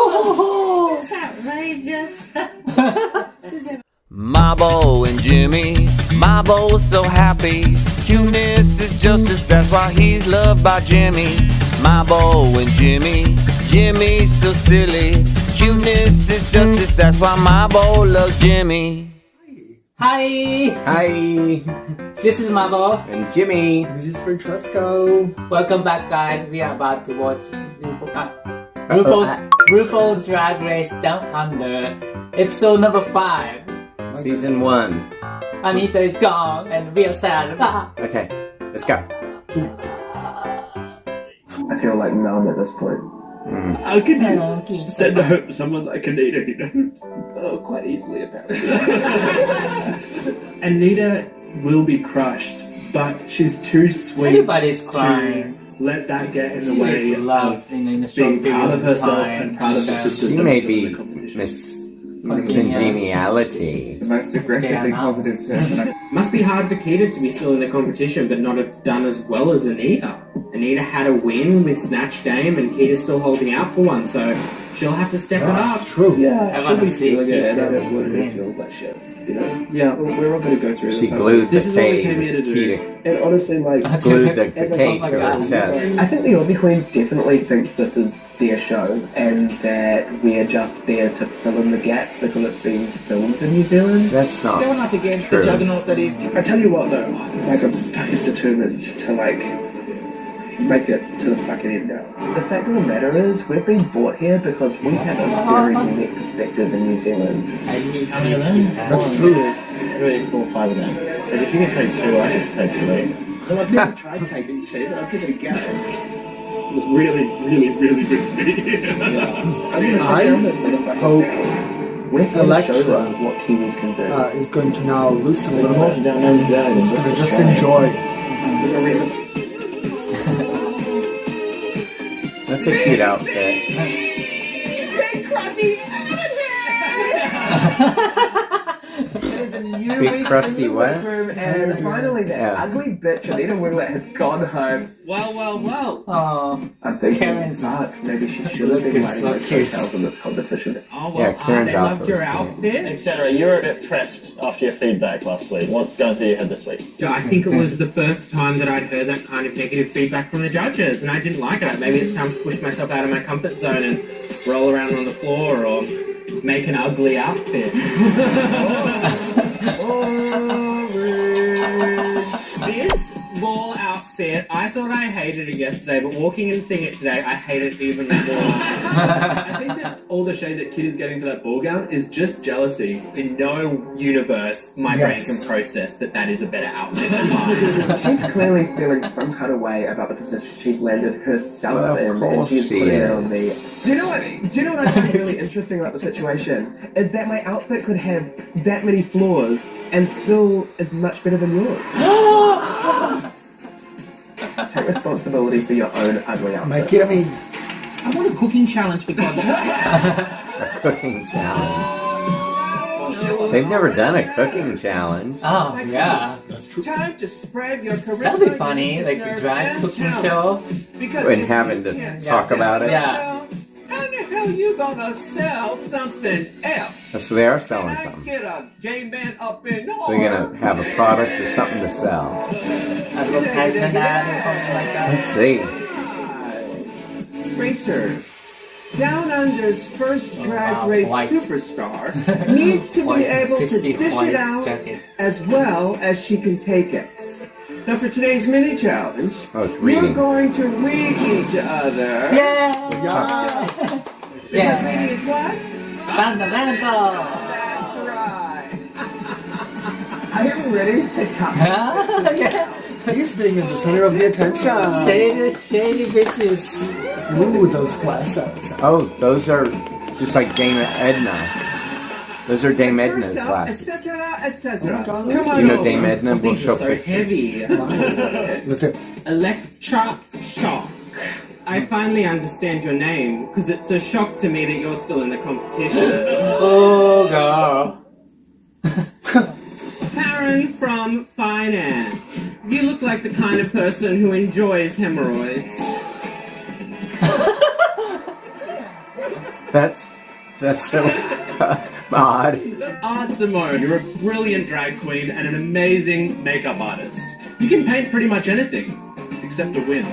Oh, it's outrageous. Mabo and Jimmy, Mabo's so happy. Cuteness is justice, that's why he's loved by Jimmy. Mabo and Jimmy, Jimmy's so silly. Cuteness is justice, that's why Mabo loves Jimmy. Hi! Hi! This is Mabo. And Jimmy. This is Francesco. Welcome back, guys. We are about to watch RuPaul's Drag Race Down Under, episode number 5. Season 1. Anita is gone and we are sad. Okay, let's go. I feel like numb at this point. I could send home someone like Anita, you know? Oh, quite easily, apparently. Anita will be crushed, but she's too sweet. Everybody's crying. To let that get in the She way is loved of in the being short proud of period herself time. and proud of her sisters. She that may are still in be the competition. Miss Congeniality. The most aggressively positive person. Must be hard for Keita to be still in the competition but not have done as well as Anita. Anita had a win with Snatch Game and Keita's still holding out for one, so she'll have to step it up. True. Yeah, I she'll wanna be see feeling it, and I Keita don't want her to win. feel that shit. You know? Yeah. We're all going to go through She this. glued This the is what we cake. came here to do. And honestly, like, Glued the As a cake to her God. chest. I think the Aussie Queens definitely think this is their show and that we're just there to fill in the gap because it's being filmed in New Zealand. That's not Going up against true. the juggernaut that is. I tell you what though, like I'm fucking determined to like make it to the fucking end now. The fact of the matter is, we've been brought here because we have a very unique perspective in New Zealand. I need How many of them? That's true. 3, 4, 5 of them. But if you can take 2, I can take 3. Well, I've never tried taking two, but I'll give it a go. It was really, really, really good to be here. I'm gonna take I down this motherfucker. hope We're here to Electra show them what Kiwis can do. is going to now loosen a There's little more to bit. down there than So just just trying. enjoy. There's a reason. That's a cute outfit. Big crusty what? And finally, that Yeah. ugly bitch Anita Winglet has gone home. Well. Oh, I'm thinking, Karen's fuck, maybe she should have been writing so those cute. hotels in this competition. Oh, Yeah, Karen's they loved outfit your was great. outfit. Etc. You were a bit pressed after your feedback last week. What's going through your head this week? Yeah, I think it was the first time that I'd heard that kind of negative feedback from the judges, and I didn't like it. Maybe it's time to push myself out of my comfort zone and roll around on the floor or make an ugly outfit. This ball outfit, I thought I hated it yesterday, but walking and seeing it today, I hate it even more. I think that all the shade that Kid is getting for that ball gown is just jealousy. In no universe, my brain can process that that is a better outfit than mine. She's clearly feeling some kind of way about the position she's landed herself Well, of in, and course she's she putting it is. on me. Do you know what I find really interesting about the situation? Is that my outfit could have that many flaws and still is much better than yours. Take responsibility for your own ugly outfit. Make it, I mean, I want a cooking challenge for God's sake. A cooking challenge. They've never done a cooking challenge. oh yeah. Time to spread your charisma. That'd be funny, like a drag cooking show. And having to talk about it. Yeah. How the hell you gonna sell something else? So they are selling Can I something. get a gay man up in the They're gonna have a product or something to sell. Advertisement ad or something like that. Let's see. Racers. Down Under's first drag race white. superstar needs to be White, able to crispy dish white it out jacket. as well as she can take it. Now for today's mini challenge, Oh, it's you're reading. going to read each other. Yeah. Because Yeah. reading is what? Fundamental. That's right. I am ready to cut. Yeah. he's being in the center of the attention. Shady bitches. Ooh, those glasses. Oh, those are just like Dame Edna. Those are Dame Edna's First up, glasses. etc., etc. Oh, Come on You know over. Dame Edna will These show are so pictures. heavy. Let's see. Electra Shock. I finally understand your name, because it's a shock to me that you're still in the competition. Oh girl. Karen from Finance. You look like the kind of person who enjoys hemorrhoids. That's so odd. Art Simone, you're a brilliant drag queen and an amazing makeup artist. You can paint pretty much anything, except a win.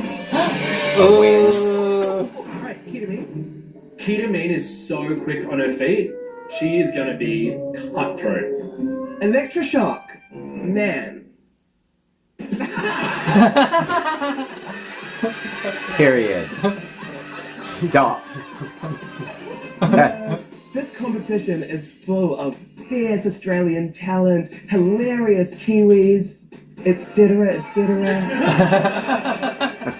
Alright, ketamine. Ketamine is so quick on her feet, she is going to be cutthroat. Electroshock. Man. Period. Dot. This competition is full of fierce Australian talent, hilarious Kiwis, etc., etc.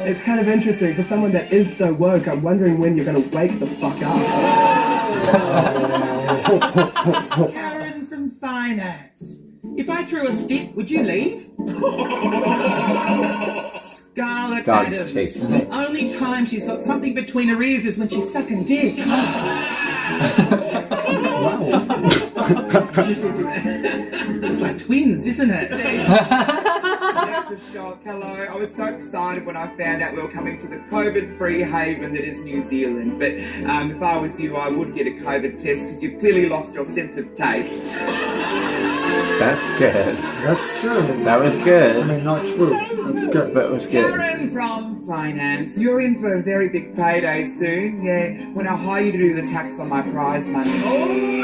It's kind of interesting for someone that is so woke. I'm wondering when you're going to wake the fuck up. Karen from finance. If I threw a stick, would you leave? Scarlett Dogs Adams. chase The sticks. only time she's got something between her ears is when she's sucking dick. It's like twins, isn't it? Shock. Hello. I was so excited when I found out we were coming to the COVID-free haven that is New Zealand. But if I was you, I would get a COVID test because you've clearly lost your sense of taste. That's good. That's true. That was good. I mean, not true. That's good. But it was good. Karen from finance. You're in for a very big payday soon. Yeah, when I hire you to do the tax on my prize money.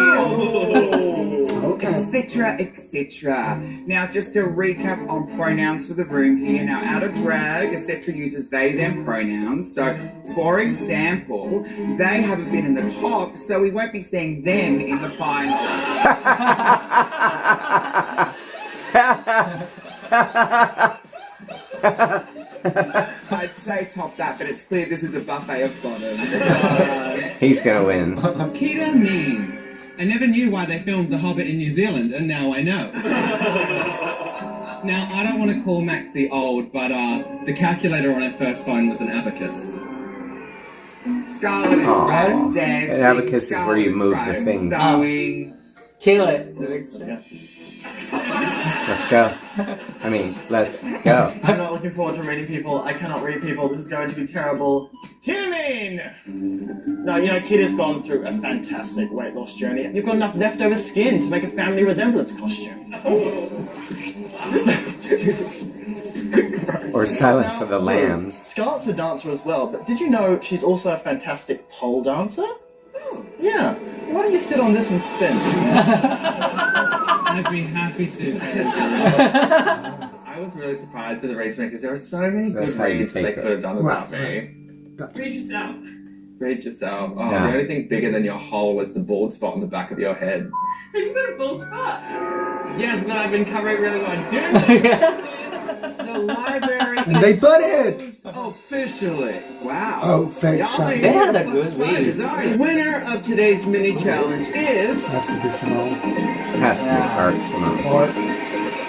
Okay. Etc., etc. Now, just to recap on pronouns for the room here. Now, out of drag, etc. uses they, them pronouns. So, for example, they haven't been in the top, so we won't be seeing them in the final. I'd say top that, but it's clear this is a buffet of bottoms. He's gonna win. Ketamine. I never knew why they filmed The Hobbit in New Zealand, and now I know. Now, I don't want to call Maxie old, but the calculator on her first phone was an abacus. Scarlet is Aw. right at dancing. An abacus is where you move the things. Kill it. Let's go. I mean, let's go. I'm not looking forward to reading people. I cannot read people. This is going to be terrible. Ketamine! No, you know, Kid has gone through a fantastic weight loss journey. You've got enough leftover skin to make a family resemblance costume. Or Silence of the Lambs. Scarlett's a dancer as well, but did you know she's also a fantastic pole dancer? Yeah. Why don't you sit on this and spin? I'd be happy to. I was really surprised at the reads because there were so many That's good how you reads they take could it. have done about me. Read yourself. Read yourself. Oh, Yeah. the only thing bigger than your hole was the bald spot on the back of your head. You've got a bald spot. Yes, but I've been covering really well. The library And they put it! Officially. Wow. Oh, fake Y'all shot. ain't They had here a for good fun, read. sorry. The winner of today's mini challenge is Has to be Simone. It has to be Art Simone. Or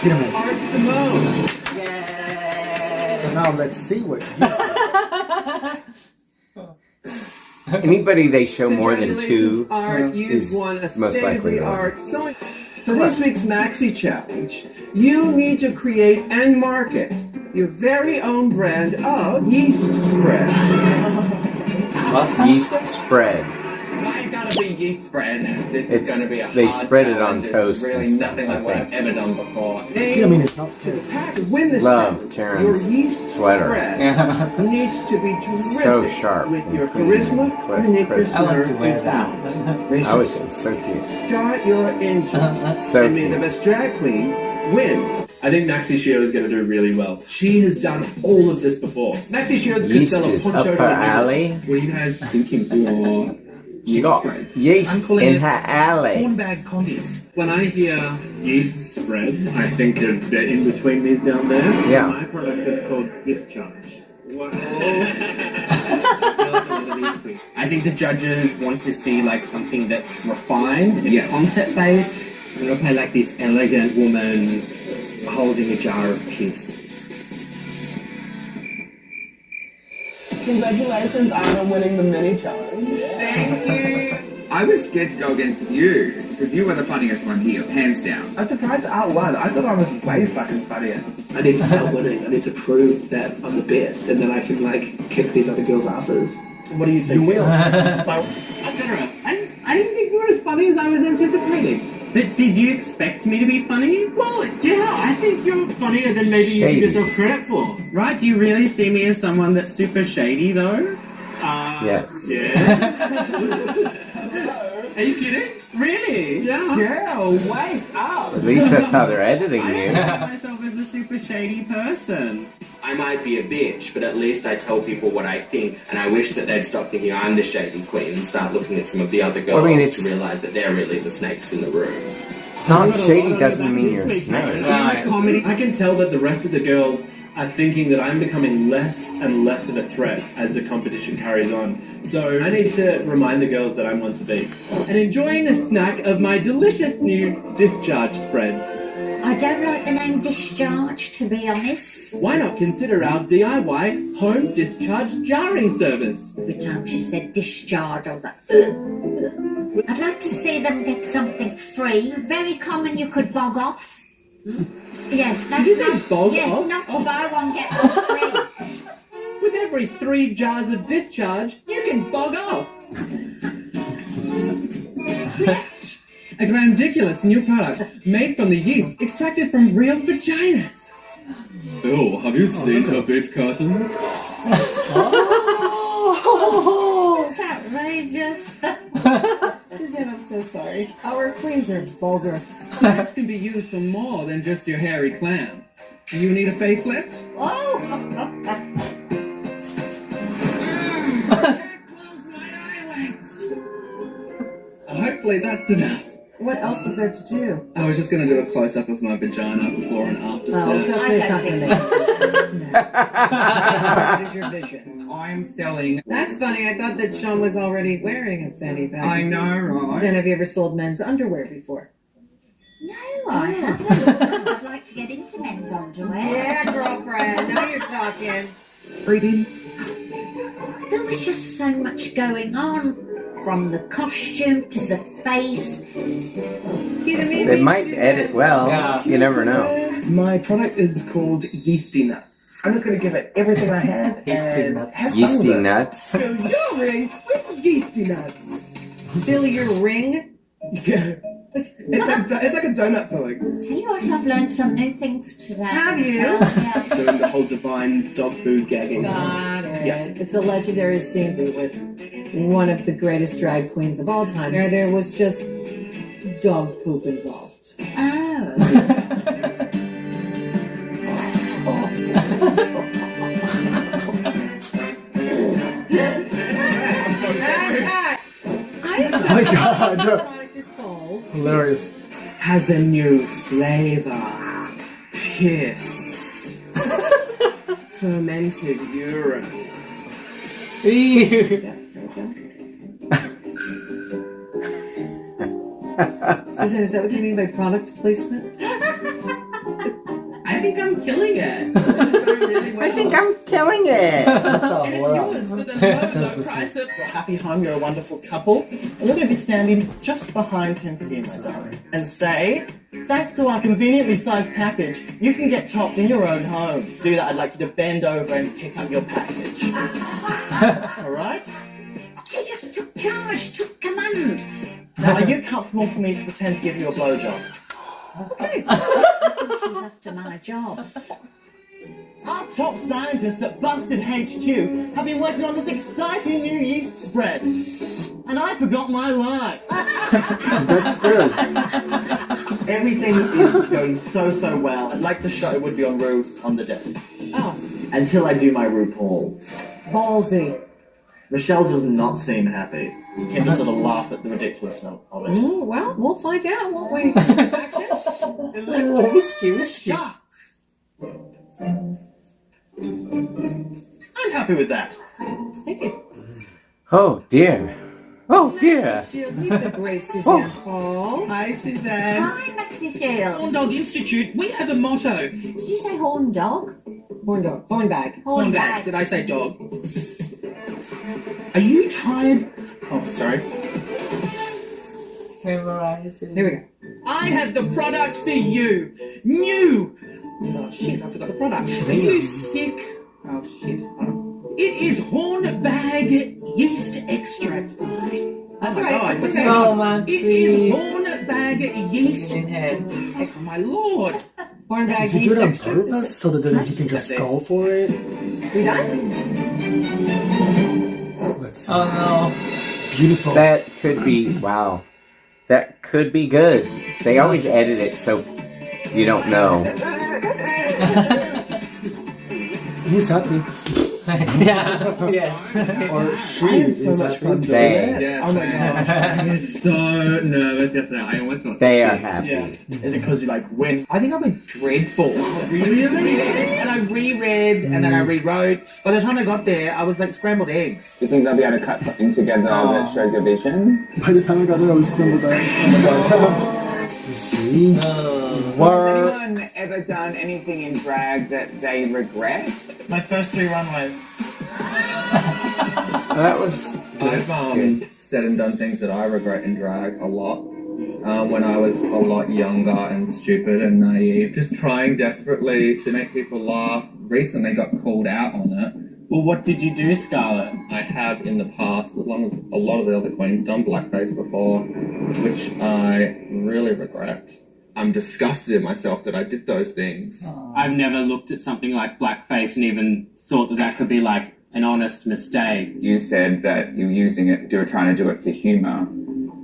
Ketamine. Art Simone. So now let's see what Anybody they show more than two Art, you've is won a most likely to state-of-the-art sewing. For this week's Maxi Challenge, you need to create and market your very own brand of yeast spread. yeast spread. Why gotta be yeast spread? This is It's- gonna be a they hard spread it challenge. on toast It's really and stuff, nothing I like what think. I've ever done before. Ketamine is not To the good. pack to win this Love challenge, Karen's your yeast sweater. spread needs to be terrific So sharp with and your clean charisma, and twist, uniqueness, I like to nerve, wear and talent. that. I was so cute. Start your engines So and may the cute. best drag queen win. I think Maxi Shield is going to do really well. She has done all of this before. Maxi Shields could Yeast sell a is poncho up to her the neighbors. alley. What are you guys thinking for your She yeast got spreads? yeast I'm calling in it her alley. Hornbag condoms. When I hear yeast spread, I think of the in-between these down there. Yeah. My product is called Discharge. I think the judges want to see like something that's refined and concept-based. I'm going to play like this elegant woman holding a jar of piss. Congratulations on winning the mini challenge. Thank you. I was scared to go against you because you were the funniest one here, hands down. I'm surprised I won. I thought I was way fucking funnier. I need to start winning. I need to prove that I'm the best, and then I can like kick these other girls' asses. What do you think? You will. Etc. I didn't think you were as funny as I was anticipating. But did you expect me to be funny? Well, yeah, I think you're funnier than maybe you give yourself credit for. Right, do you really see me as someone that's super shady, though? Yes. Yeah. Are you kidding? Really? Yeah. Girl, wake up! At least that's how they're editing I you. don't see myself as a super shady person. I might be a bitch, but at least I tell people what I think, and I wish that they'd stop thinking I'm the shady queen and start looking at some of the other girls to realise that they're really the snakes in the room. It's not shady doesn't mean you're a snake. Comedy. I can tell that the rest of the girls are thinking that I'm becoming less and less of a threat as the competition carries on. So I need to remind the girls that I'm one to beat. And enjoying a snack of my delicious new discharge spread. I don't like the name Discharge, to be honest. Why not consider our DIY home discharge jarring service? Every time she said discharge, I was like, ugh. I'd like to see them get something free. Very common you could bog off. Yes, that's Did you say bog yes, off? not buy one, get one free. With every 3 jars of discharge, you can bog off. A glandiculous new product made from the yeast extracted from real vaginas. Oh, have you seen her beef curtains? That's outrageous. Suzanne, I'm so sorry. Our queens are vulgar. This can be used for more than just your hairy clam. Do you need a facelift? Oh! Hopefully that's enough. What else was there to do? I was just going to do a close-up of my vagina before and after Oh, search. just say something. What is your vision? I'm selling. That's funny. I thought that Sean was already wearing a fanny pack. I know, right? Then have you ever sold men's underwear before? No, I haven't. I'd like to get into men's underwear. Yeah, girlfriend. Now you're talking. Breathing. There was just so much going on. From the costume to the face. They might edit well. Yeah. You never know. My product is called Yeasty Nuts. I'm just going to give it everything I have and have fun with Yeasty it. nuts. Fill your ring with Yeasty Nuts. Fill your ring? Yeah. It's like a donut filling. Tell you what, I've learned some new things today. Have you? Yeah. Doing the whole divine dog food gagging. Got it. Yeah. It's a legendary scene with one of the greatest drag queens of all time. There was just dog poop involved. Oh. Oh my God. Product is called Hilarious. Has a new flavor. Piss. Fermented urine. Yeah, there we go. Susan, is that what you mean by product placement? I think I'm killing it. This is going really well. I think I'm killing it. That's all And it's wow. yours for the Says low the price of... Happy home, you're a wonderful couple. And you're going to be standing just behind him here, my darling, and say, thanks to our conveniently sized package, you can get topped in your own home. To do that, I'd like you to bend over and pick up your package. All right? He just took charge, took command. Now, are you comfortable for me to pretend to give you a blowjob? Okay. I think she's after my job. Our top scientists at Busted HQ have been working on this exciting new yeast spread. And I forgot my line. That's good. Everything is going so well. I'd like the show would be on Ru on the desk. Oh, Until I do my RuPaul. ballsy. Michelle does not seem happy. Him to sort of laugh at the ridiculousness of it. Ooh, well, we'll find out, won't we? Electric shock. I'm happy with that. Thank you. Oh dear. Oh dear. Maxi Shield, meet the great Suzanne Paul. Hi, Suzanne. Hi, Maxi Shield. Horn Dog Institute, we have a motto. Did you say horn dog? Horn dog, horn bag. Horn bag. Did I say dog? Are you tired? Oh, sorry. Here we go. I have the product for you. New. Oh shit, I forgot the product. Are you sick? Oh shit. Hold on. It is horn bag yeast extract. That's my right. God, That's what's okay. happening? Oh, man. It is horn bag yeast. In head. Oh my lord. Horn bag Did you do yeast it on extra. purpose so that then you can just go for it? We done? Let's see. Oh no. Beautiful. That could be, wow. That could be good. They always edit it so you don't know. He's happy. Yeah. Yes. Or she is happy. They. Oh my gosh. I was so nervous yesterday. I almost got They are sick. happy. Yeah. Is it because you like win? I think I've been dreadful. Really? And I reread and then I rewrote. By the time I got there, I was like scrambled eggs. Do you think they'll be able to cut something together that shows your vision? By the time I got there, I was scrambled eggs. Oh my god. See? Has Word. anyone ever done anything in drag that they regret? My first 3 runways. That was I've said and done things that I regret in drag a lot. When I was a lot younger and stupid and naive, just trying desperately to make people laugh. Recently got called out on it. Well, what did you do, Scarlett? I have in the past, as long as a lot of the other queens, done blackface before, which I really regret. I'm disgusted in myself that I did those things. I've never looked at something like blackface and even thought that that could be like an honest mistake. You said that you're using it, you're trying to do it for humour.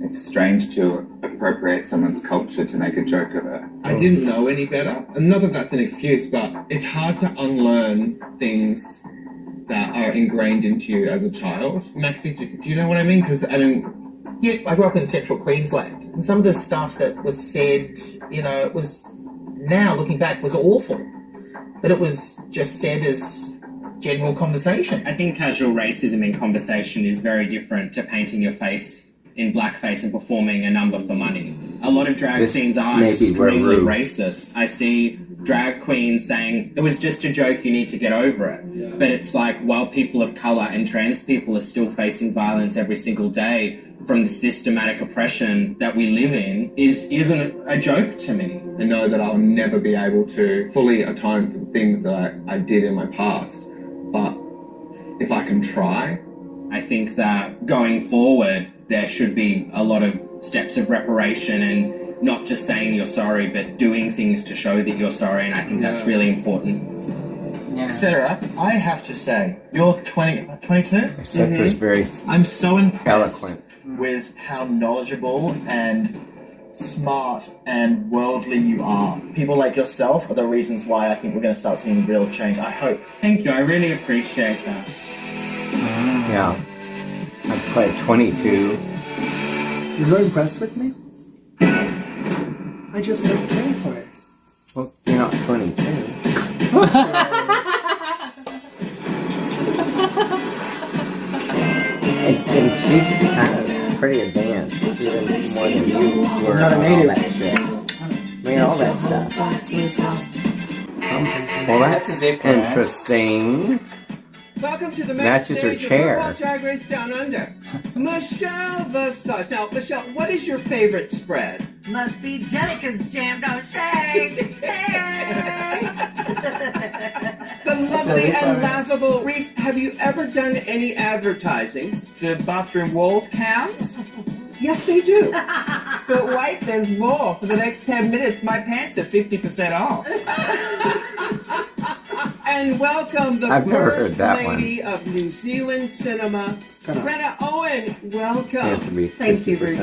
It's strange to appropriate someone's culture to make a joke of it. I didn't know any better. And not that that's an excuse, but it's hard to unlearn things that are ingrained into you as a child. Maxie, do you know what I mean? Because, I mean, yeah, I grew up in central Queensland, and some of the stuff that was said, you know, it was, now looking back, was awful. But it was just said as general conversation. I think casual racism in conversation is very different to painting your face in blackface and performing a number for money. A lot of drag scenes are extremely racist. I see drag queens saying, it was just a joke, you need to get over it. Yeah. But it's like, while people of colour and trans people are still facing violence every single day from the systematic oppression that we live in, isn't a joke to me. I know that I'll never be able to fully atone for the things that I did in my past. But if I can try, I think that going forward, there should be a lot of steps of reparation and not just saying you're sorry, but doing things to show that you're sorry. And I think that's really important. Sarah, I have to say, you're 22? Scepter is very I'm so impressed eloquent with how knowledgeable and smart and worldly you are. People like yourself are the reasons why I think we're going to start seeing real change. I hope. Thank you. I really appreciate that. Yeah. I'm quite 22. You're impressed with me? I just said pay for it. Well, you're not 22. and she's kind of pretty advanced, even more than you were. Not a all native. that shit. I mean, all that stuff. Well, that's interesting. Welcome to the Matches her stage of chair. RuPaul's Drag Race Down Under. Michelle Visage. Now, Michelle, what is your favorite spread? Must be Jellica's jam, don't shake. The lovely and laughable Reese. Have you ever done any advertising? Do bathroom walls count? Yes, they do. But wait, there's more. For the next 10 minutes, my pants are 50% off. And welcome the I've never first heard that lady of New Zealand cinema, Greta Owen. Welcome. Thank you, Ruth.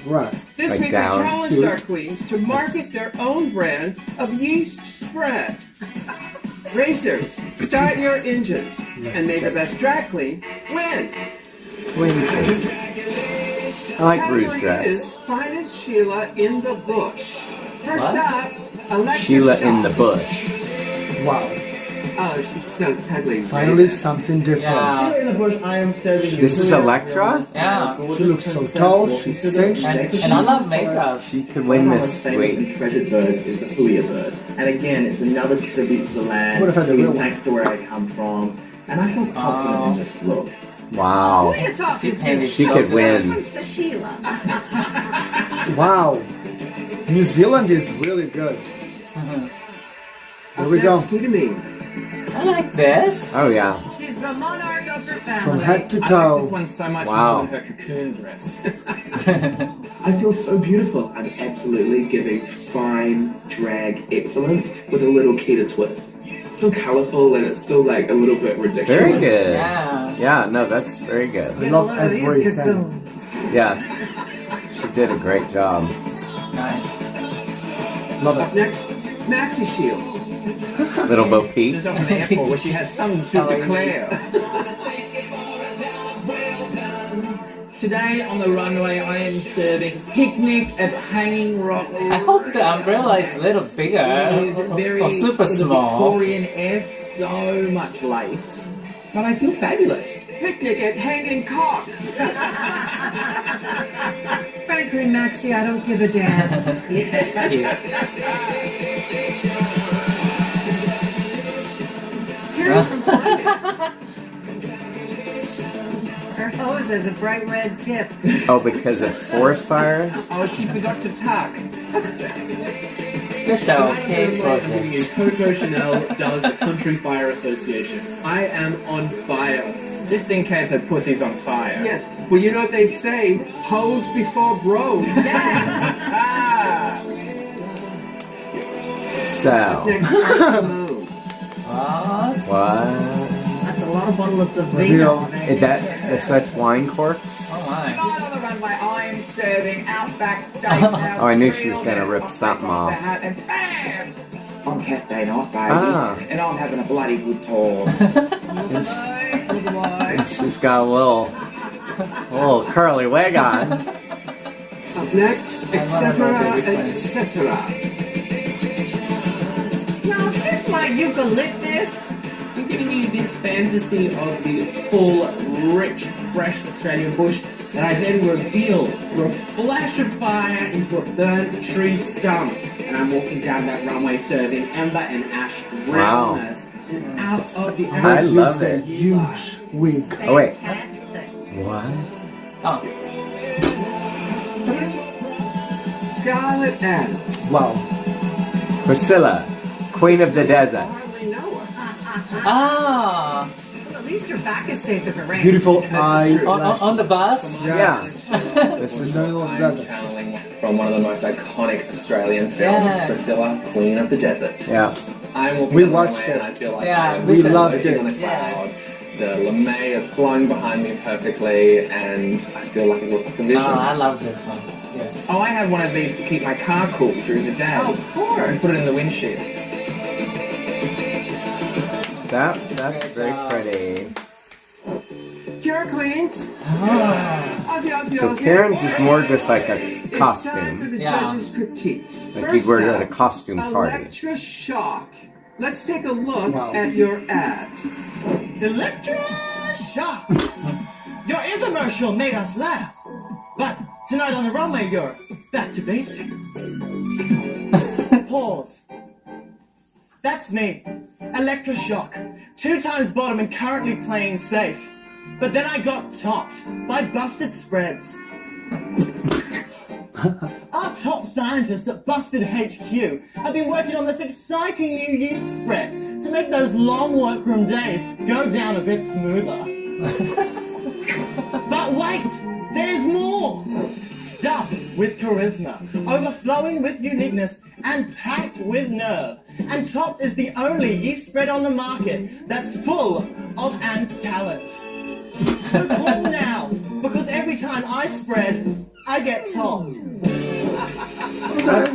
Right. This Like week down. we challenged our queens to market their own brand of yeast spread. Racers, start your engines, and may the best drag queen win. I like Ruth's Category dress. is Finest Sheila in the Bush. First What? up, Alexa Sheila Shaw. in the bush. Wow. Oh, she's so totally Finally something different. Sheila in the bush, I am serving you. This is Electra? Yeah. She looks so tall, she's sexy. And I love makeup. She could win this famous week. and treasured birds is the Huia bird. And again, it's another tribute to the land, What if I had the real one? thanks to where I come from. And I feel confident in this look. Wow. Who are you talking to? She could win. Who's the Sheila? Wow. New Zealand is really good. Here we go. Ketamine. I like this. Oh, yeah. She's the monarch of her family. From head to I toe. like this one so much Wow. more than her cocoon dress. I feel so beautiful. I'm absolutely giving fine drag excellence with a little Keita twist. Still colorful and it's still like a little bit ridiculous. Very good. Yeah. Yeah, no, that's very good. I love everything. Yeah. She did a great job. Nice. Love Up it. next, Maxi Shield. Little Bo Peep. She's off in the airport where she has something to declare. Today on the runway, I am serving picnic at Hanging Rock. I hope the umbrella is a little bigger. It is very or super sort of small. Victorian-esque, so much lace. But I feel fabulous. Picnic at Hanging Cock. Frankly, Maxie, I don't give a damn. Karen from Finance. Her hose has a bright red tip. Oh, because of forest fires? Oh, she forgot to tuck. Special Today on the runway is Coco Chanel does the Country Fire Association. I am on fire. Just in case her pussy's on fire. Yes. Well, you know what they say, hoes before bros. So. Next, Simone. What? That's a lot of bottles of Reveal. vino. Is that such wine corks? Oh my. Tonight on the runway, I'm serving Outback Steakhouse. Oh, I knew she was gonna rip something off. And bam! I'm Cafe Night, baby. Ah. And I'm having a bloody good time. She's got a little curly wig on. Up next, etc., etc. Now, here's my eucalyptus. I'm giving you this fantasy of the full, rich, fresh Australian bush that I then reveal through a flash of fire into a burnt tree stump. And I'm walking down that runway serving ember and ash Wow. brownness. And out of the I love a it. huge wig. Oh, wait. Fantastic. What? Oh. Scarlett Adams. Wow. Priscilla, Queen of the Desert. Hardly know her. Ah. Well, at least her back is safe if it rains. Beautiful eye. On the bus? Yeah. This is Middle of the desert. Channeling from one of the most iconic Australian films, Yeah. Priscilla, Queen of the Desert. Yeah. I'm walking We on the watched runway it. and I feel like Yeah, I'm we loved floating it. on a cloud. The LeMay is flowing behind me perfectly, and I feel like it's a vision. Oh, I love this one. Yes. Oh, I have one of these to keep my car cool during the day. Of course. Put it in the windshield. That's very pretty. Cure Queens. Aussie, Aussie, So Aussie. Karen's is more just like a It's time for costume. the Yeah. judges' critiques. Like First you were at a up, costume party. Electra Shock. Let's take a look Wow. at your ad. Electra Shock. Your infomercial made us laugh. But tonight on the runway, you're back to basic. Pause. That's me. Electra Shock. 2 times bottom and currently playing safe. But then I got topped by busted spreads. Our top scientist at Busted HQ have been working on this exciting new yeast spread to make those long workroom days go down a bit smoother. But wait, there's more! Stuffed with charisma, overflowing with uniqueness, and packed with nerve. And Topped is the only yeast spread on the market that's full of ant talent. So call now, because every time I spread, I get topped.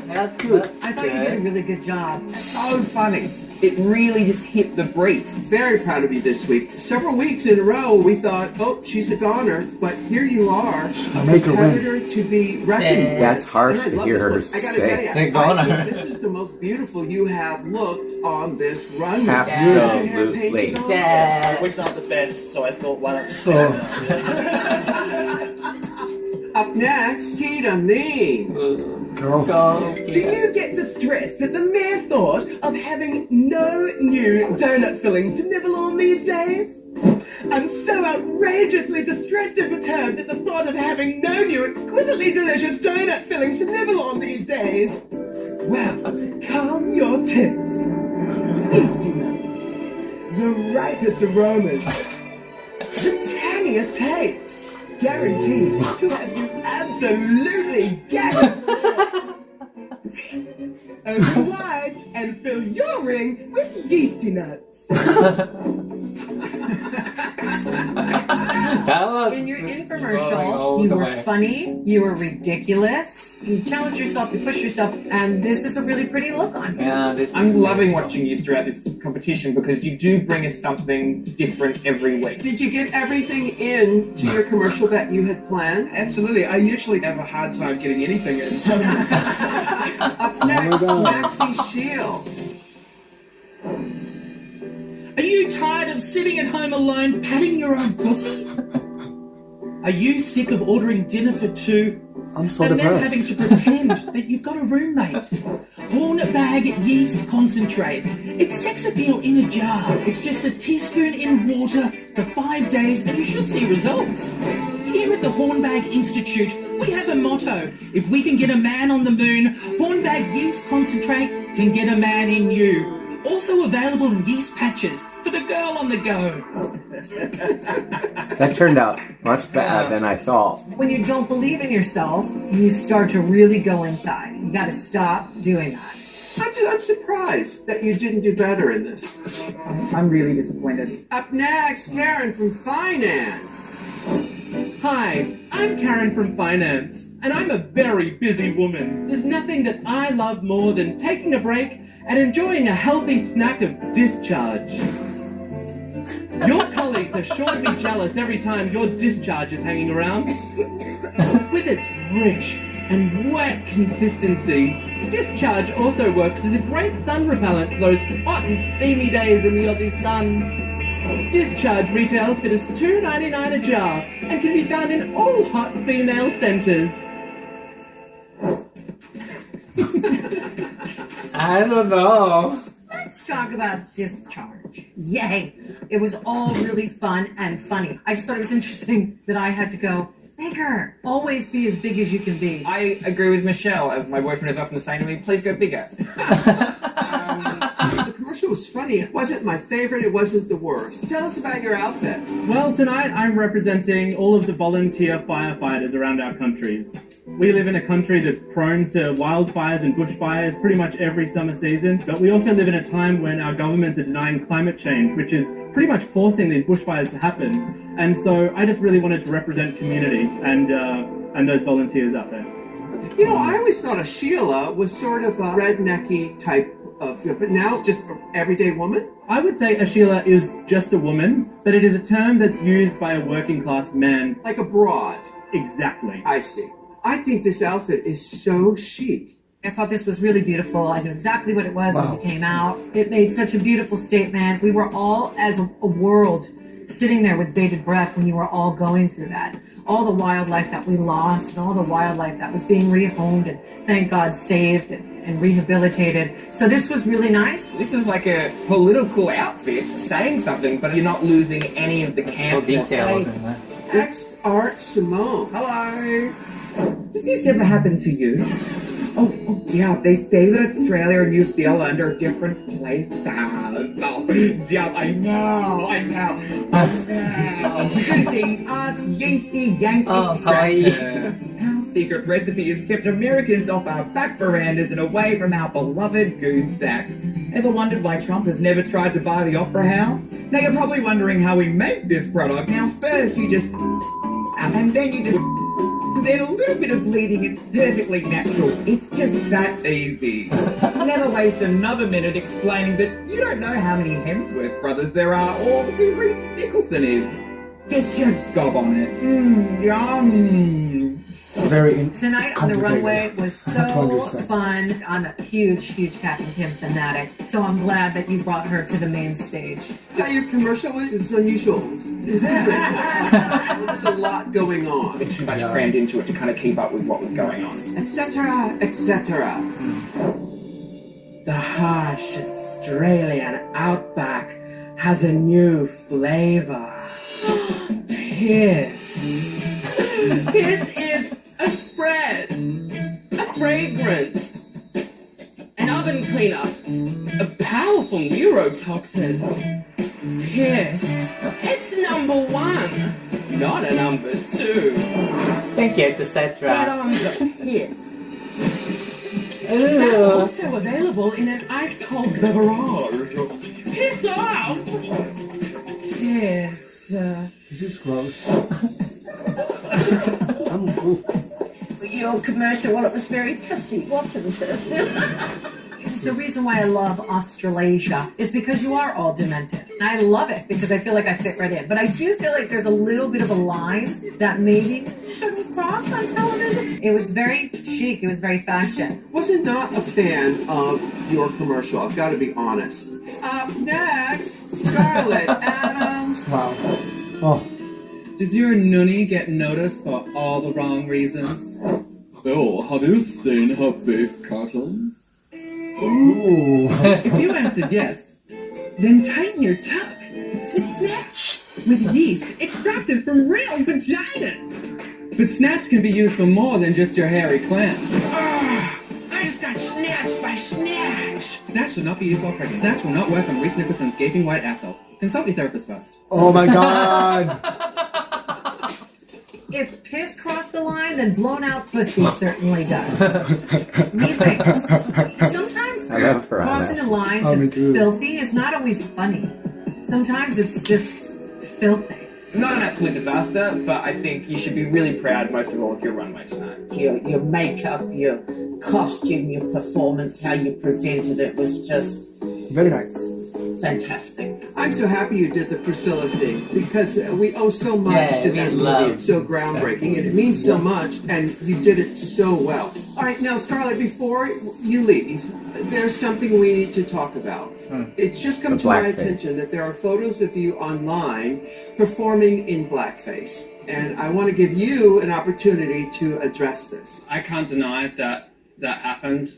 That's good. I thought you did a really good job. So funny. It really just hit the brief. Very proud of you this week. Several weeks in a row, we thought, oh, she's a goner, but here you are, a Make her win. competitor to be reckoned with. That's harsh And I to love hear this her look. I gotta say. tell you, The I goner. think this is the most beautiful you have looked on this runway. Absolutely. Yeah. Wigs aren't the best, so I thought, why not? Up next, Keita Me. Girl. Go. Do you get distressed at the mere thought of having no new donut fillings to nibble on these days? I'm so outrageously distressed and perturbed at the thought of having no new exquisitely delicious donut fillings to nibble on these days. Well, calm your tits. Yeasty nuts. The ripest aromas. The tangiest taste. Guaranteed to have you absolutely gagging. Open wide and fill your ring with yeasty nuts. In your infomercial, you were funny, you were ridiculous, you challenged yourself, you pushed yourself, and this is a really pretty look on you. I'm loving watching you throughout this competition because you do bring us something different every week. Did you get everything in to your commercial that you had planned? Absolutely. I usually have a hard time getting anything in. Up next, Maxie Shield. Are you tired of sitting at home alone patting your own pussy? Are you sick of ordering dinner for two I'm so and then depressed. having to pretend that you've got a roommate? Hornbag yeast concentrate. It's sex appeal in a jar. It's just a teaspoon in water for 5 days and you should see results. Here at the Hornbag Institute, we have a motto. If we can get a man on the moon, Hornbag yeast concentrate can get a man in you. Also available in yeast patches for the girl on the go. That turned out much better than I thought. When you don't believe in yourself, you start to really go inside. You gotta stop doing that. I'm surprised that you didn't do better in this. I'm really disappointed. Up next, Karen from Finance. Hi, I'm Karen from Finance, and I'm a very busy woman. There's nothing that I love more than taking a break and enjoying a healthy snack of discharge. Your colleagues are sure to be jealous every time your discharge is hanging around. With its rich and wet consistency, discharge also works as a great sun repellent for those hot and steamy days in the Aussie sun. Discharge retails for just $2.99 a jar and can be found in all hot female centres. I don't know. Let's talk about discharge. Yay! It was all really fun and funny. I just thought it was interesting that I had to go, bigger. Always be as big as you can be. I agree with Michelle, as my boyfriend is often saying to me, please go bigger. The commercial was funny. It wasn't my favorite. It wasn't the worst. Tell us about your outfit. Well, tonight I'm representing all of the volunteer firefighters around our countries. We live in a country that's prone to wildfires and bushfires pretty much every summer season, but we also live in a time when our governments are denying climate change, which is pretty much forcing these bushfires to happen. And so I just really wanted to represent community and those volunteers out there. You know, I always thought a Sheila was sort of a rednecky type of, but now it's just an everyday woman? I would say a Sheila is just a woman, but it is a term that's used by a working class man. Like a broad. Exactly. I see. I think this outfit is so chic. I thought this was really beautiful. I knew exactly what it was when it came out. It made such a beautiful statement. We were all, as a world, sitting there with bated breath when you were all going through that. All the wildlife that we lost and all the wildlife that was being rehomed and thank God saved and rehabilitated. So this was really nice. This is like a political outfit saying something, but you're not losing any of the camp details. Next, Art Simone. Hello. Does this ever happen to you? Oh, yeah, they say that Australia and New Zealand are different places. Oh, yeah, I know. Introducing Art's Yeasty Yankee Extractor. Our secret recipe has kept Americans off our back verandas and away from our beloved goon sacks. Ever wondered why Trump has never tried to buy the Opera House? Now you're probably wondering how we make this product. Now first you just... and then you just... then a little bit of bleeding, it's perfectly natural. It's just that easy. Never waste another minute explaining that you don't know how many Hemsworth brothers there are or who Reese Nicholson is. Get your gob on it. Yum. Tonight on the runway was so fun. I'm a huge Captain Kim fanatic, so I'm glad that you brought her to the main stage. Yeah, your commercial was unusual. It was different. There's a lot going on. Too much crammed into it to kind of keep up with what was going on. Etc., etc. The harsh Australian outback has a new flavor. Piss. Piss is a spread, a fragrance, an oven cleaner, a powerful neurotoxin. Kiss. It's number 1, not a number 2. Thank you, etc. But on the Kiss. Ew. They're also available in an ice-cold beverage. Piss off! Kiss. This is gross. Your commercial, well, it was very pissy, wasn't it? It's the reason why I love Australasia, is because you are all demented. And I love it because I feel like I fit right in. But I do feel like there's a little bit of a line that maybe shouldn't cross on television. It was very chic, it was very fashion. Wasn't not a fan of your commercial, I've got to be honest. Up next, Scarlett Adams. Wow. Oh. Does your nunny get noticed for all the wrong reasons? Oh, have you seen her beef cartons? Ooh. If you answered yes, then tighten your tuck. Snatch with yeast extracted from real vaginas. But snatch can be used for more than just your hairy clam. I just got snatched by Snatch. Snatch should not be used while pregnant. Snatch will not work on Reese Nicholson's gaping white asshole. Consult your therapist first. Oh my god. If piss crossed the line, then blown out pussy certainly does. Methinks. Sometimes I love her on crossing that. a line Oh, me to too. filthy is not always funny. Sometimes it's just filthy. Not an absolute disaster, but I think you should be really proud, most of all, of your runway tonight. Your makeup, your costume, your performance, how you presented it was just Very nice. fantastic. I'm so happy you did the Priscilla thing because we owe so much Yeah, to we that movie. love It's so groundbreaking and it means so much, and you did it so well. All right, now Scarlett, before you leave, there's something we need to talk about. It's just come The to my blackface. attention that there are photos of you online performing in blackface, and I want to give you an opportunity to address this. I can't deny that that happened.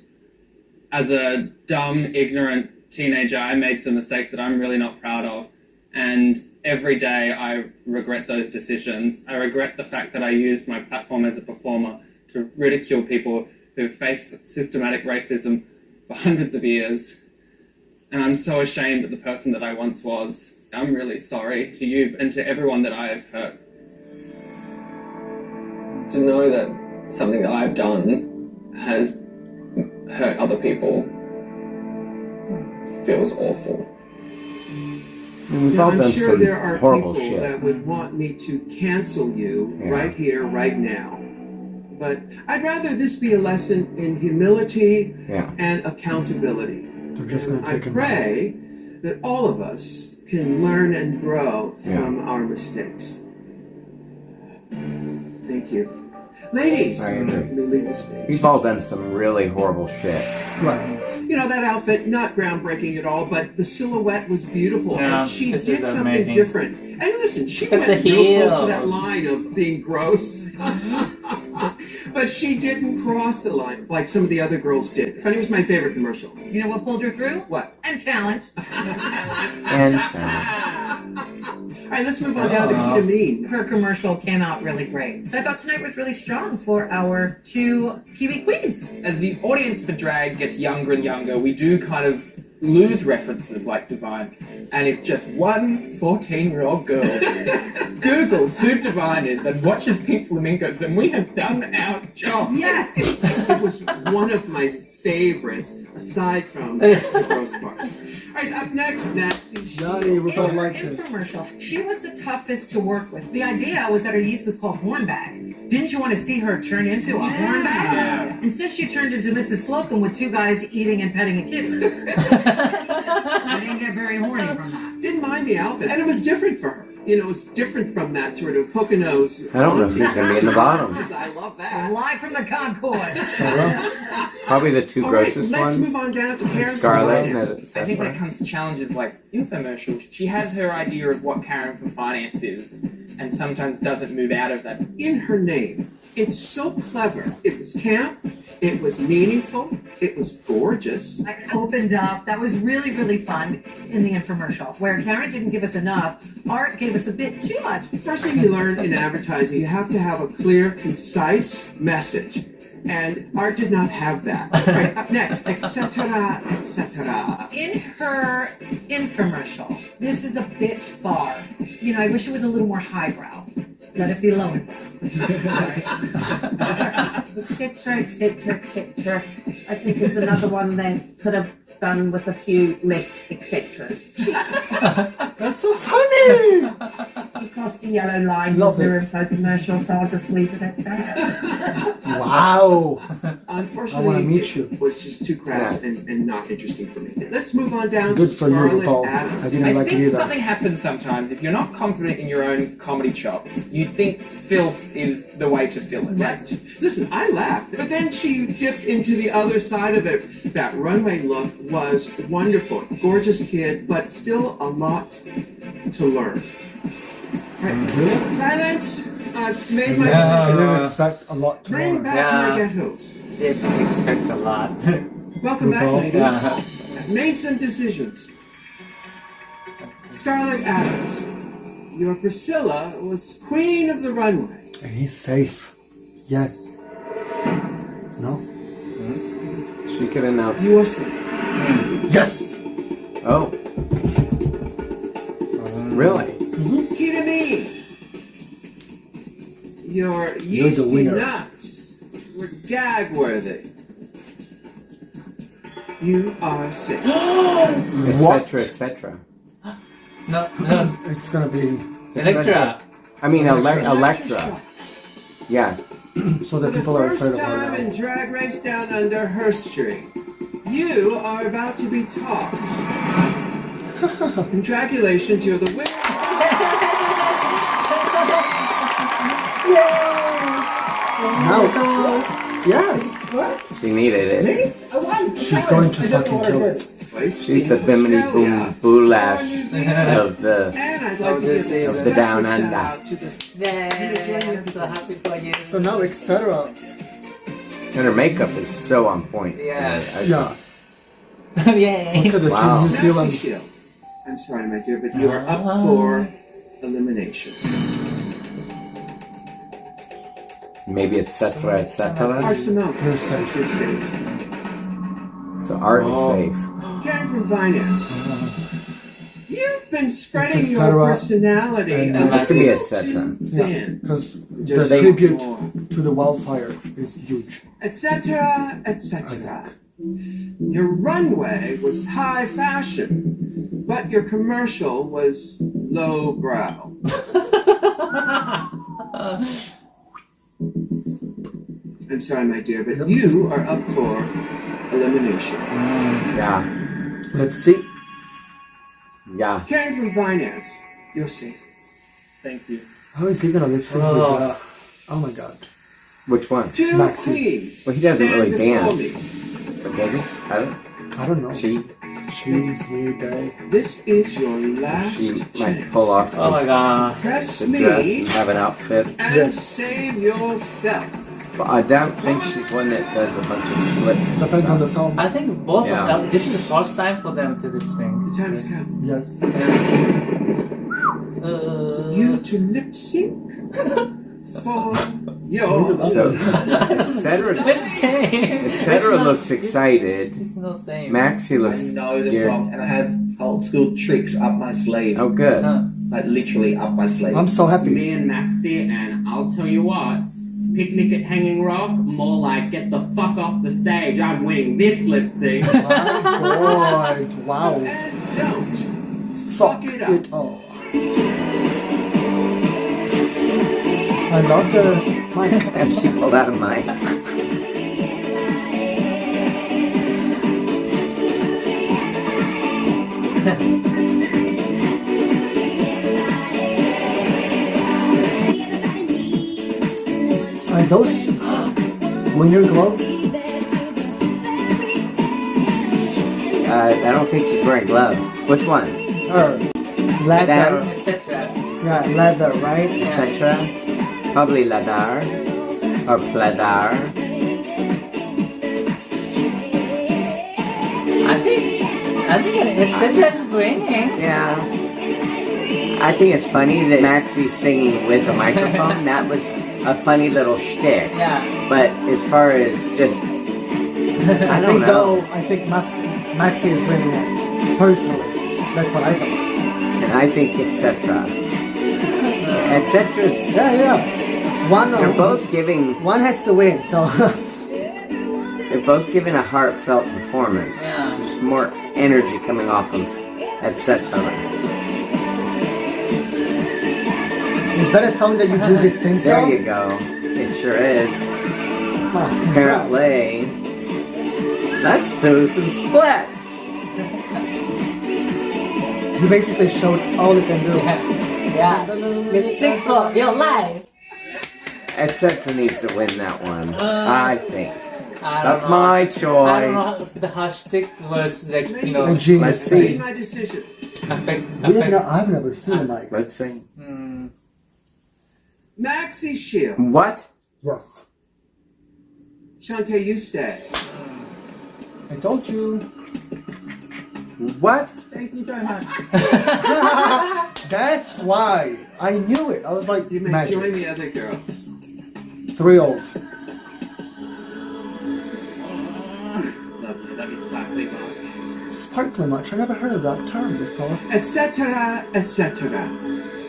As a dumb, ignorant teenager, I made some mistakes that I'm really not proud of. And every day I regret those decisions. I regret the fact that I used my platform as a performer to ridicule people who've faced systematic racism for hundreds of years. And I'm so ashamed of the person that I once was. I'm really sorry to you and to everyone that I have hurt. To know that something that I've done has hurt other people feels awful. And we've Now, all I'm done sure some there are horrible people shit. that would want me to cancel you right here, right now. But I'd rather this be a lesson in humility and accountability. They're just gonna I take him pray that all of us can learn and grow from our mistakes. Thank you. Ladies, I let agree. me leave the stage. We've all done some really horrible shit. Right. You know, that outfit, not groundbreaking at all, but the silhouette was beautiful. Yeah, and she this did is something amazing. different. And listen, she Look went at the real close to that heels. line of being gross. But she didn't cross the line like some of the other girls did. Funny was my favorite commercial. You know what pulled her through? What? And talent. And All right, let's move on down to ketamine. Her commercial came out really great. So I thought tonight was really strong for our two Kiwi queens. As the audience for drag gets younger and younger, we do kind of lose references like Divine. And if just one 14-year-old girl Googles who Divine is and watches Pink Flamingos, then we have done our job. Yes! It was one of my favorites, aside from the gross parts. All right, up next, Maxie. Johnny, we're In both her like this. infomercial, she was the toughest to work with. The idea was that her yeast was called Hornbag. Didn't you want to see her turn into a hornbag? Yeah. Instead, she turned into Mrs. Slocum with two guys eating and petting a kitten. I didn't get very horny from that. Didn't mind the outfit, and it was different for her. You know, it was different from that sort of hook-a-nose. I don't know who's going to be in the bottom. I love that. Live from the Concord. Probably the two All right, grossest let's ones. move on down to Karen. Scarlett and I think when it comes to challenges like infomercials, she has her idea of what Karen from finance is, and sometimes doesn't move out of that. In her name, it's so clever. It was camp, it was meaningful, it was gorgeous. I opened up. That was really, really fun in the infomercial, where Karen didn't give us enough. Art gave us a bit too much. First thing you learn in advertising, you have to have a clear, concise message. and art did not have that. Right, up next, etc., etc. In her infomercial, this is a bit far. You know, I wish it was a little more highbrow. Let it be low and sorry. Etc., etc., etc. I think it's another one they could have done with a few less etceteras. That's so funny! She crossed a yellow line Love with her it. info commercial, so I'll just leave it at that. Wow! Unfortunately, I wanna meet you. it was just too crass and not interesting for me. Let's move on down Good to for you, Scarlett RuPaul. Adams. I didn't I like it think either. something happens sometimes. If you're not confident in your own comedy chops, you think filth is the way to fill it. Right. Listen, I laughed, but then she dipped into the other side of it. That runway look was wonderful. Gorgeous kid, but still a lot to learn. Right. Silence! I've made my I decision. didn't expect a lot to Bring learn. back my ghettos. She expects a lot. Welcome back, RuPaul. ladies. Yeah. I've made some decisions. Scarlett Adams, your Priscilla was queen of the runway. And he's safe. Yes. No? She could announce. You are safe. Yes! Oh. Really? Key to me. Your You're the yeasty winner. nuts were gag-worthy. You are safe. Etc., etc. No. It's gonna be... Electra. I mean, Electra. Yeah. So that For the people are afraid first of her time now. in Drag Race Down Under her street, you are about to be topped. Congratulations, you're the winner. No. Yes. What? She needed it. Me? I won. She's going to fucking kill it. She's the bimini boom boolash of the And I'd like to give a of the down special under. shout out to the Yay, I'm so happy for you. So now, etc. And her makeup is so on point. Yeah. Yeah. Yay. Look at the Wow. two New Maxi Zealand. Shield. I'm sorry, my dear, but you are up for elimination. Maybe etc., etc. Art Simone, You're safe. you're safe. So art is safe. Karen from Finance. You've been spreading It's your etc. personality And a It's gonna be little etc. too Yeah, thin. because the Just tribute more. to the wildfire is huge. Etc., etc. Your runway was high fashion, but your commercial was low brow. I'm sorry, my dear, but you are up for elimination. Yeah. Let's see. Yeah. Karen from Finance, you're safe. Thank you. How is he gonna lip sync with that? Oh my god. Which one? Two Maxi. queens. Well, he doesn't stand really before dance. me. But does he? I don't know. She She, they. This is your last might chance. pull off Oh my god. Press the dress me and have an outfit. and save yourself. But I don't think she's one that does a bunch of splits. and Depends on the stuff. song. I think both Yeah. of them, this is the first time for them to lip sync. The time has come. Yes. You to lip sync for your So, etc. looks excited. It's not same. Maxie looks I know the scared. song and I have old school tricks up my sleeve. Oh, good. Like literally up my sleeve. I'm so happy. Me and Maxie, and I'll tell you what, picnic at Hanging Rock, more like get the fuck off the stage. I'm winning this lip sync. My God. Wow. And don't Fuck it up. it all. I love the mic. And she pulled out a mic. Are those winter gloves? I don't think she's wearing gloves. Which one? Or leather? Etc. Yeah, leather, right? Etc. Probably leather or pleather. I think etc. is winning. Yeah. I think it's funny that Maxie's singing with a microphone. That was a funny little shtick. Yeah. But as far as just, I don't know. I think Maxi is winning it. Personally. That's what I think. And I think etc. Etcetra's. Yeah. They're both giving. One has to win, so. They're both giving a heartfelt performance. Yeah. There's more energy coming off of etc. Is that a song that you do these things There on? you go. It sure is. Apparently. Let's do some splits. You basically showed all you can do. Yeah. Lip sync for real life. Etc. needs to win that one. I think. I don't That's know. my choice. I don't know if the hashtag was like, you know, Let's see. My decision. I've never seen Mike. Let's see. Maxi Shield. What? Yes. Shantae, you stay. I told you. What? Thank you so much. That's why. I knew it. I was like, You may magic. join the other girls. Thrilled. Lovely, that'd be sparkly much. Sparkly much. I never heard of that term before. Etc. etc.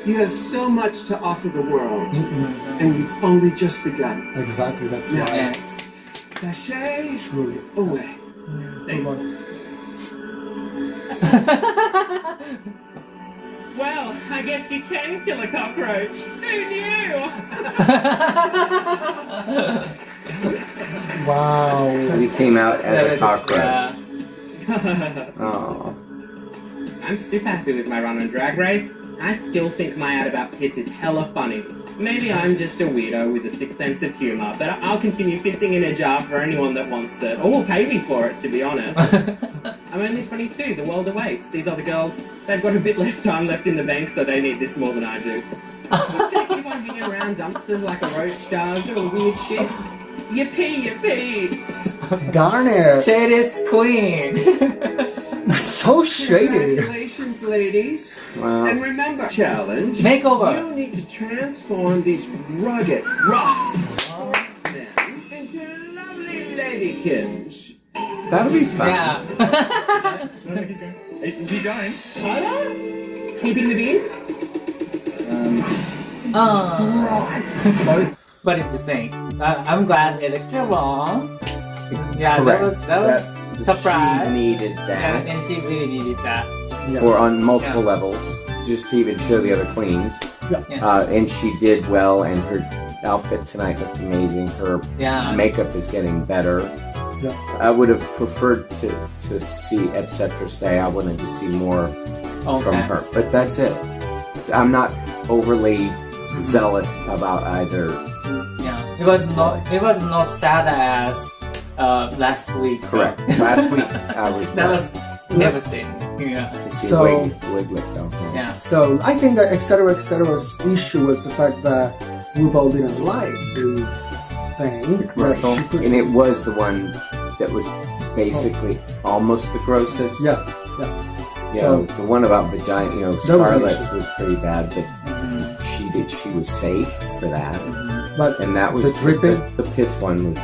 You have so much to offer the world, and you've only just begun. Exactly, that's Now, why. sashay Truly. away. Well, I guess you can kill a cockroach. Who knew? Wow. He came out as a cockroach. Oh. I'm super happy with my run on Drag Race. I still think my ad about piss is hella funny. Maybe I'm just a weirdo with a sick sense of humour, but I'll continue pissing in a jar for anyone that wants it, or will pay me for it, to be honest. I'm only 22, the world awaits. These other girls, they've got a bit less time left in the bank, so they need this more than I do. Who's gonna keep on hanging around dumpsters like a roach does, or weird shit? Yippee, yippee! Darn it. Shadiest queen. So shady. Congratulations, ladies. Wow. And remember, challenge. Makeover. You need to transform these rugged, rough sportsmen into lovely ladykins. That'll be fun. Yeah. Keep going. Keeping the beat? What did you think? I'm glad Electra won. Yeah, Correct. that was surprise. She needed Yeah, that. and she really needed that. For on multiple levels, just to even show the other queens. And she did well, and her outfit tonight looked amazing. Her makeup is getting better. Yeah. I would have preferred to see etc. stay. I wanted to see more from her, but that's it. I'm not overly zealous about either. Yeah, it was not sad as last week. Correct. Last week I was. That was devastating. Yeah. To see So- wig lick though. Yeah. So I think that etcetera's issue was the fact that RuPaul didn't like the thing. The commercial, and it was the one that was basically almost the grossest. Yeah. You know, the one about vagina, you know, That was an Scarlett's issue. was pretty bad, but she was safe for that. But and that was the dripping? The piss one was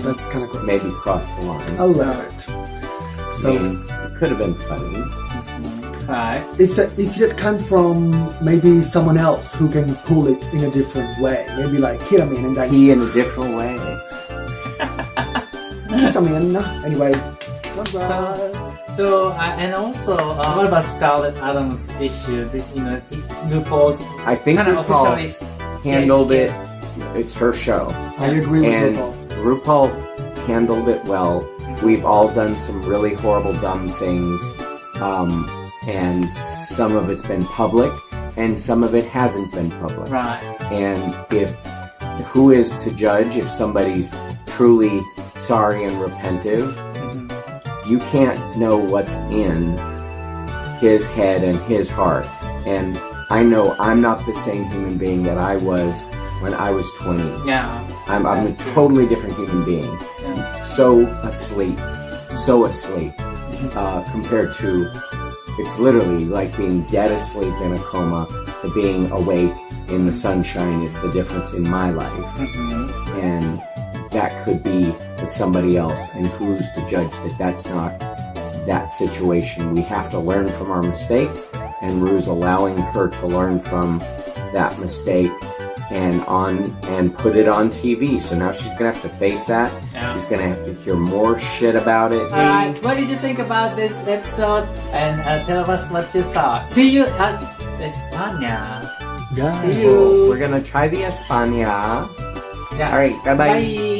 that's kind of gross. maybe crossed the line. I love it. I mean, it could have been funny. Right. If it come from maybe someone else who can pull it in a different way, maybe like Kiramin and then He in a different way. Kiramin. Anyway. So and also, what about Scarlett Adams' issue? RuPaul's I think kind of RuPaul officially handled it. It's her show. I agree with and RuPaul. RuPaul handled it well. We've all done some really horrible, dumb things, and some of it's been public, and some of it hasn't been public. Right. And who is to judge if somebody's truly sorry and repentive? You can't know what's in his head and his heart. And I know I'm not the same human being that I was when I was 20. Yeah. I'm a totally different human being. Yeah. So asleep compared to, it's literally like being dead asleep in a coma to being awake in the sunshine is the difference in my life. And that could be with somebody else. And who's to judge that that's not that situation? We have to learn from our mistakes, and Ru's allowing her to learn from that mistake and put it on TV. So now she's gonna have to face that. Yeah. She's gonna have to hear more shit about it. Alright, what did you think about this episode? And tell us what you thought. See you at España. See you. We're gonna try the España. Yeah. Alright, bye-bye. Bye.